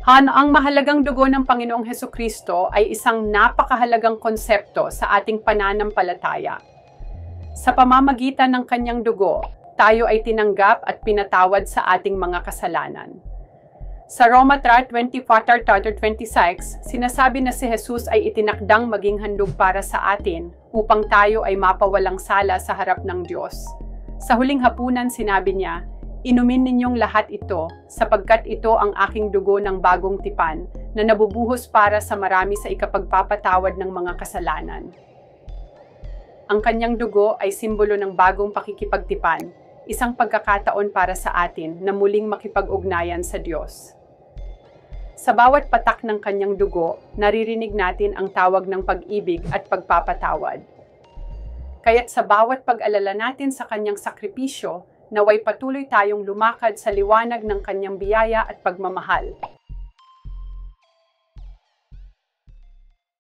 Ang mahalagang dugo ng Panginoong Hesukristo ay isang napakahalagang konsepto sa ating pananampalataya. Sa pamamagitan ng kanyang dugo, tayo ay tinanggap at pinatawad sa ating mga kasalanan. Sa Roma 3:24-26, sinasabi na si Jesus ay itinakdang maging handog para sa atin upang tayo ay mapawalang sala sa harap ng Diyos. Sa huling hapunan sinabi niya, "Inumin ninyong lahat ito, sapagkat ito ang aking dugo ng bagong tipan na nabubuhos para sa marami sa ikapagpapatawad ng mga kasalanan." Ang kanyang dugo ay simbolo ng bagong pakikipagtipan, isang pagkakataon para sa atin na muling makipag-ugnayan sa Diyos. Sa bawat patak ng kanyang dugo, naririnig natin ang tawag ng pag-ibig at pagpapatawad. Kaya't sa bawat pag-alala natin sa kanyang sakripisyo, naway patuloy tayong lumakad sa liwanag ng kanyang biyaya at pagmamahal,